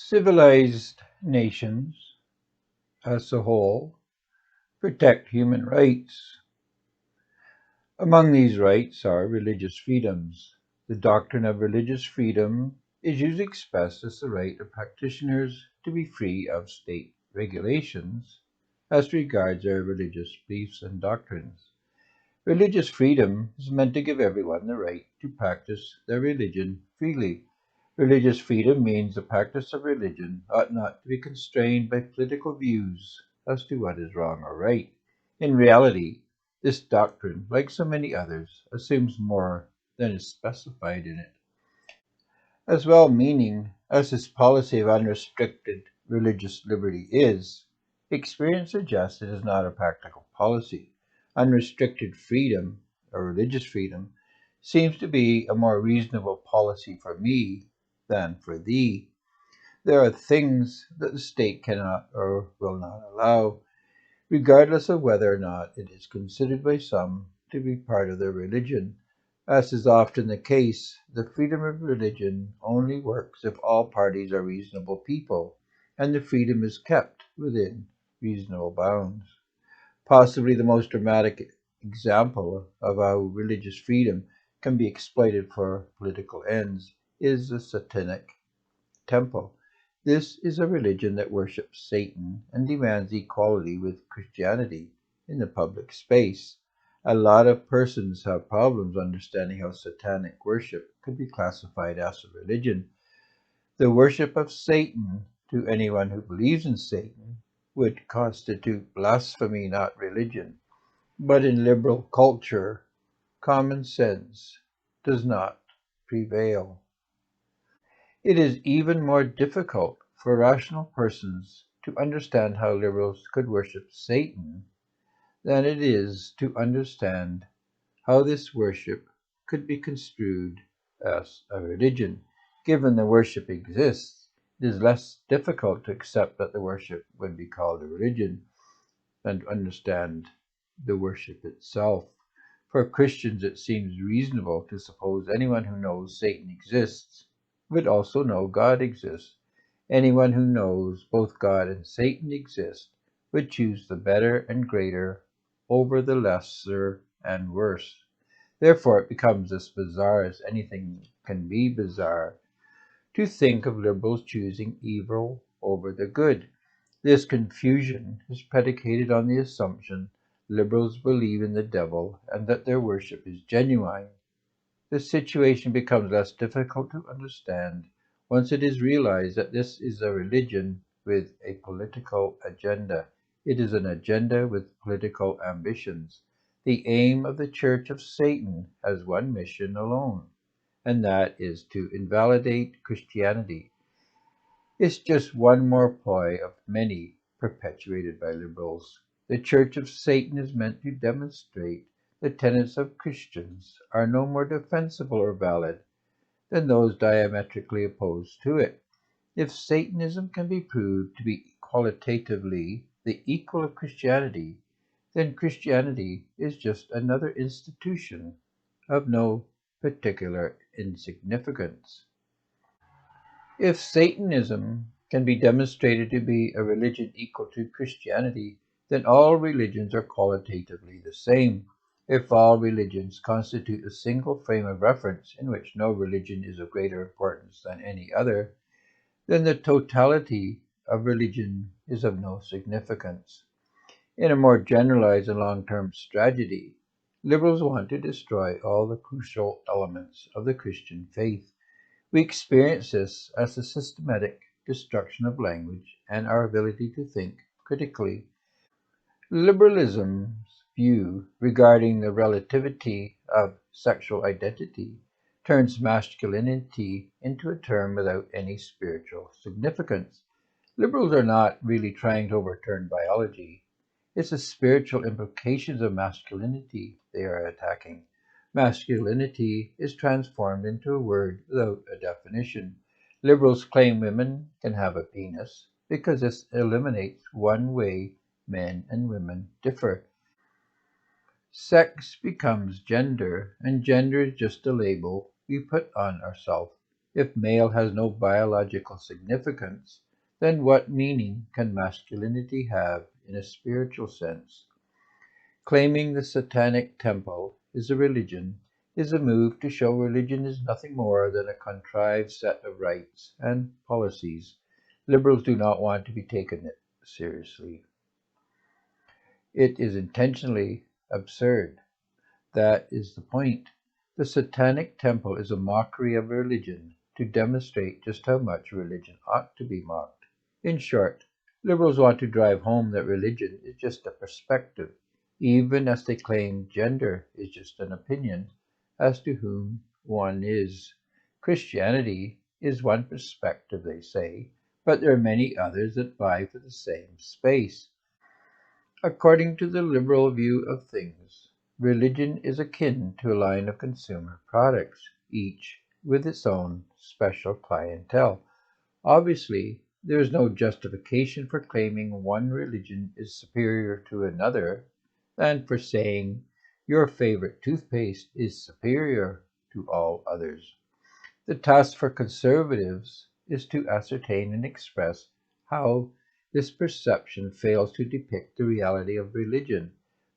Civilized nations, as a whole, protect human rights. Among these rights are religious freedoms. The doctrine of religious freedom is usually expressed as the right of practitioners to be free of state regulations as regards their religious beliefs and doctrines. Religious freedom is meant to give everyone the right to practice their religion freely. Religious freedom means the practice of religion ought not to be constrained by political views as to what is wrong or right. In reality, this doctrine, like so many others, assumes more than is specified in it. As well meaning as this policy of unrestricted religious liberty is, experience suggests it is not a practical policy. Unrestricted freedom, or religious freedom, seems to be a more reasonable policy for me than for thee. There are things that the state cannot or will not allow, regardless of whether or not it is considered by some to be part of their religion. As is often the case, the freedom of religion only works if all parties are reasonable people, and the freedom is kept within reasonable bounds. Possibly the most dramatic example of how religious freedom can be exploited for political ends is the Satanic Temple. This is a religion that worships Satan and demands equality with Christianity in the public space. A lot of persons have problems understanding how satanic worship could be classified as a religion. The worship of Satan, to anyone who believes in Satan, would constitute blasphemy, not religion. But in liberal culture, common sense does not prevail. It is even more difficult for rational persons to understand how liberals could worship Satan than it is to understand how this worship could be construed as a religion. Given the worship exists, it is less difficult to accept that the worship would be called a religion than to understand the worship itself. For Christians, it seems reasonable to suppose anyone who knows Satan exists would also know God exists. Anyone who knows both God and Satan exist would choose the better and greater over the lesser and worse. Therefore, it becomes as bizarre as anything can be bizarre to think of liberals choosing evil over the good. This confusion is predicated on the assumption liberals believe in the devil and that their worship is genuine. The situation becomes less difficult to understand once it is realized that this is a religion with a political agenda. It is an agenda with political ambitions. The aim of the Church of Satan has one mission alone, and that is to invalidate Christianity. It's just one more ploy of many perpetuated by liberals. The Church of Satan is meant to demonstrate the tenets of Christians are no more defensible or valid than those diametrically opposed to it. If Satanism can be proved to be qualitatively the equal of Christianity, then Christianity is just another institution of no particular insignificance. If Satanism can be demonstrated to be a religion equal to Christianity, then all religions are qualitatively the same. If all religions constitute a single frame of reference in which no religion is of greater importance than any other, then the totality of religion is of no significance. In a more generalized and long-term strategy, liberals want to destroy all the crucial elements of the Christian faith. We experience this as the systematic destruction of language and our ability to think critically. Liberalism's view regarding the relativity of sexual identity turns masculinity into a term without any spiritual significance. Liberals are not really trying to overturn biology. It's the spiritual implications of masculinity they are attacking. Masculinity is transformed into a word without a definition. Liberals claim women can have a penis because this eliminates one way men and women differ. Sex becomes gender, and gender is just a label we put on ourselves. If male has no biological significance, then what meaning can masculinity have in a spiritual sense? Claiming the Satanic Temple is a religion is a move to show religion is nothing more than a contrived set of rites and policies. Liberals do not want to be taken seriously. It is intentionally absurd. That is the point. The Satanic Temple is a mockery of religion to demonstrate just how much religion ought to be mocked. In short, liberals want to drive home that religion is just a perspective, even as they claim gender is just an opinion as to whom one is. Christianity is one perspective, they say, but there are many others that vie for the same space. According to the liberal view of things, religion is akin to a line of consumer products, each with its own special clientele. Obviously, there is no justification for claiming one religion is superior to another than for saying your favorite toothpaste is superior to all others. The task for conservatives is to ascertain and express how this perception fails to depict the reality of religion.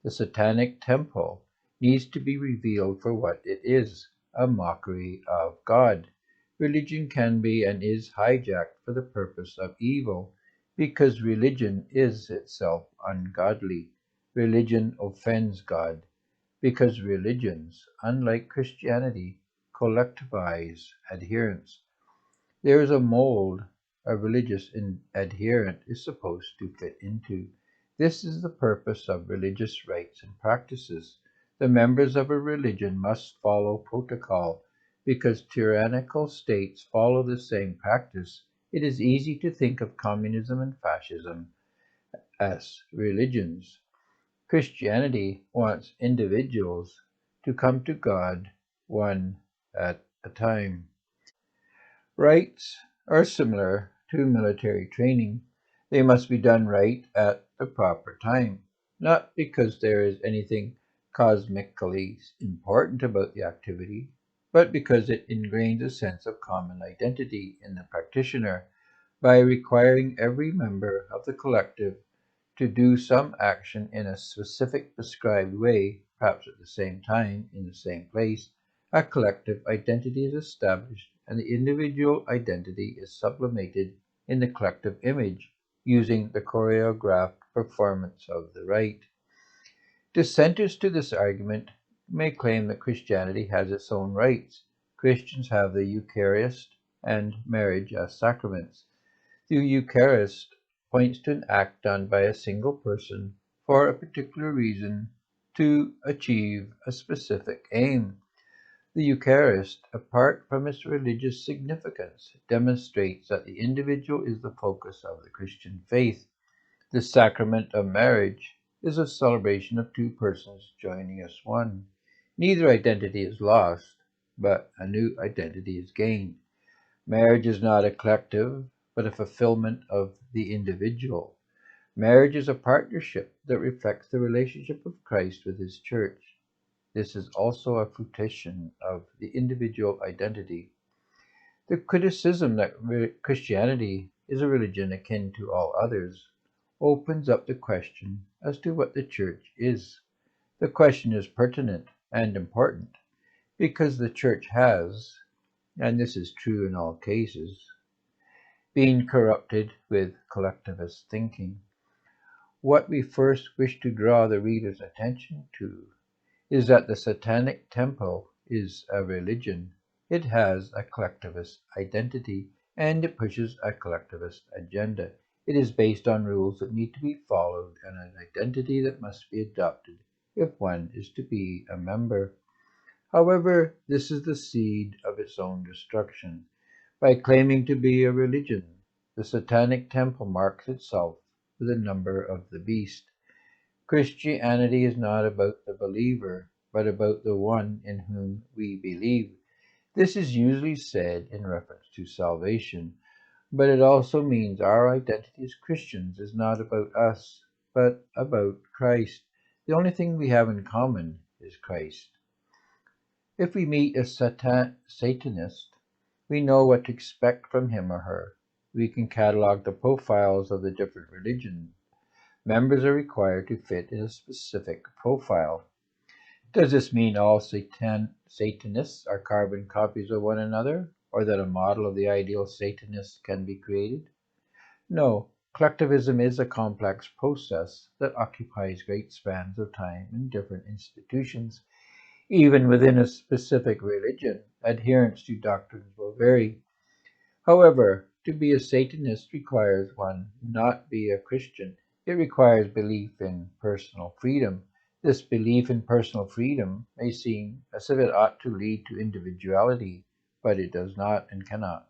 The Satanic Temple needs to be revealed for what it is, a mockery of God. Religion can be and is hijacked for the purpose of evil, because religion is itself ungodly. Religion offends God, because religions, unlike Christianity, collectivize adherents. There is a mold a religious adherent is supposed to fit into. This is the purpose of religious rites and practices. The members of a religion must follow protocol. Because tyrannical states follow the same practice, it is easy to think of communism and fascism as religions. Christianity wants individuals to come to God one at a time. Rites are similar to military training. They must be done right at the proper time, not because there is anything cosmically important about the activity, but because it ingrains a sense of common identity in the practitioner by requiring every member of the collective to do some action in a specific prescribed way, perhaps at the same time, in the same place. A collective identity is established, and the individual identity is sublimated in the collective image, using the choreographed performance of the rite. Dissenters to this argument may claim that Christianity has its own rites. Christians have the Eucharist and marriage as sacraments. The Eucharist points to an act done by a single person for a particular reason to achieve a specific aim. The Eucharist, apart from its religious significance, demonstrates that the individual is the focus of the Christian faith. The Sacrament of Marriage is a celebration of two persons joining as one. Neither identity is lost, but a new identity is gained. Marriage is not a collective, but a fulfillment of the individual. Marriage is a partnership that reflects the relationship of Christ with his church. This is also a fruition of the individual identity. The criticism that Christianity is a religion akin to all others opens up the question as to what the church is. The question is pertinent and important because the church has, and this is true in all cases, been corrupted with collectivist thinking. What we first wish to draw the reader's attention to is that the Satanic Temple is a religion. It has a collectivist identity and it pushes a collectivist agenda. It is based on rules that need to be followed and an identity that must be adopted if one is to be a member. However, this is the seed of its own destruction. By claiming to be a religion, the Satanic Temple marks itself with the number of the beast. Christianity is not about the believer, but about the one in whom we believe. This is usually said in reference to salvation, but it also means our identity as Christians is not about us, but about Christ. The only thing we have in common is Christ. If we meet a Satanist, We know what to expect from him or her. We can catalog the profiles of the different religions. Members are required to fit in a specific profile. Does this mean all Satanists are carbon copies of one another, or that a model of the ideal Satanist can be created? No, collectivism is a complex process that occupies great spans of time in different institutions. Even within a specific religion, adherence to doctrines will vary. However, to be a Satanist requires one not be a Christian. It requires belief in personal freedom. This belief in personal freedom may seem as if it ought to lead to individuality, but it does not and cannot.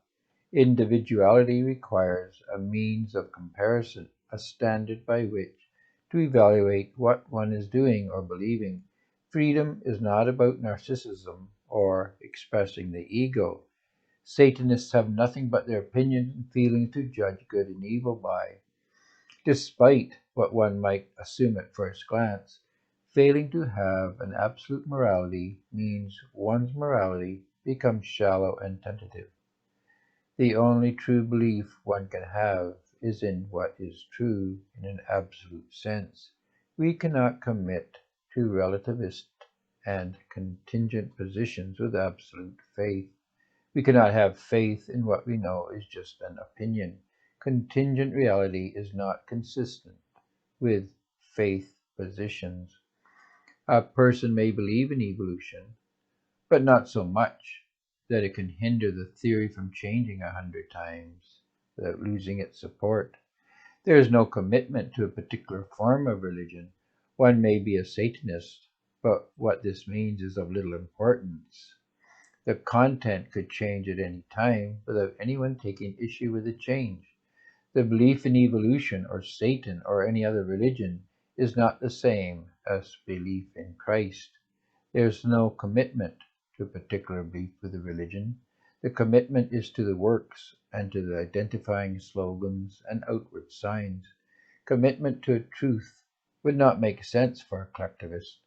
Individuality requires a means of comparison, a standard by which to evaluate what one is doing or believing. Freedom is not about narcissism or expressing the ego. Satanists have nothing but their opinions and feelings to judge good and evil by. Despite what one might assume at first glance, failing to have an absolute morality means one's morality becomes shallow and tentative. The only true belief one can have is in what is true in an absolute sense. We cannot commit to relativist and contingent positions with absolute faith. We cannot have faith in what we know is just an opinion. Contingent reality is not consistent with faith positions. A person may believe in evolution, but not so much that it can hinder the theory from changing 100 times without losing its support. There is no commitment to a particular form of religion. One may be a Satanist, but what this means is of little importance. The content could change at any time without anyone taking issue with the change. The belief in evolution or Satan or any other religion is not the same as belief in Christ. There is no commitment to a particular belief with a religion. The commitment is to the works and to the identifying slogans and outward signs. Commitment to a truth would not make sense for a collectivist.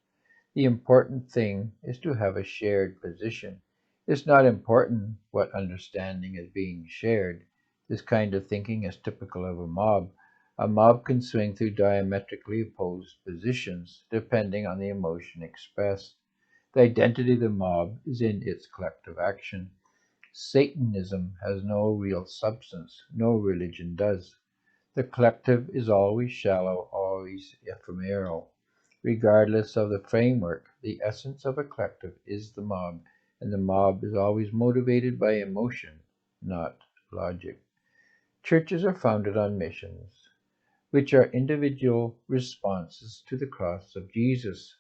The important thing is to have a shared position. It's not important what understanding is being shared. This kind of thinking is typical of a mob. A mob can swing through diametrically opposed positions depending on the emotion expressed. The identity of the mob is in its collective action. Satanism has no real substance. No religion does. The collective is always shallow, always ephemeral. Regardless of the framework, the essence of a collective is the mob, and the mob is always motivated by emotion, not logic. Churches are founded on missions, which are individual responses to the cross of Jesus.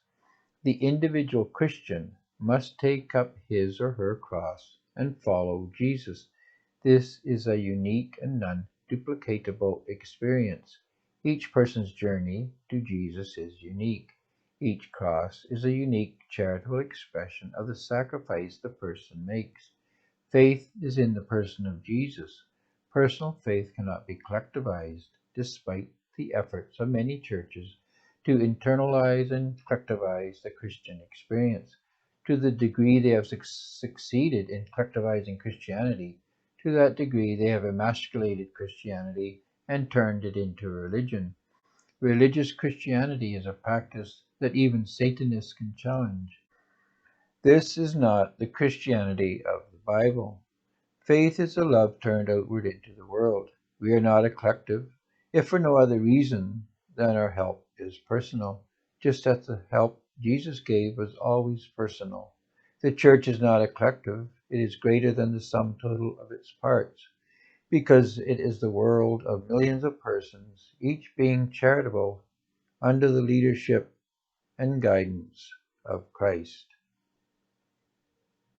The individual Christian must take up his or her cross and follow Jesus. This is a unique and non-duplicatable experience. Each person's journey to Jesus is unique. Each cross is a unique charitable expression of the sacrifice the person makes. Faith is in the person of Jesus. Personal faith cannot be collectivized, despite the efforts of many churches to internalize and collectivize the Christian experience. To the degree they have succeeded in collectivizing Christianity, to that degree they have emasculated Christianity and turned it into a religion. Religious Christianity is a practice that even Satanists can challenge. This is not the Christianity of the Bible. Faith is a love turned outward into the world. We are not a collective, if for no other reason than our help is personal, just as the help Jesus gave was always personal. The church is not a collective, it is greater than the sum total of its parts, because it is the world of millions of persons, each being charitable under the leadership and guidance of Christ.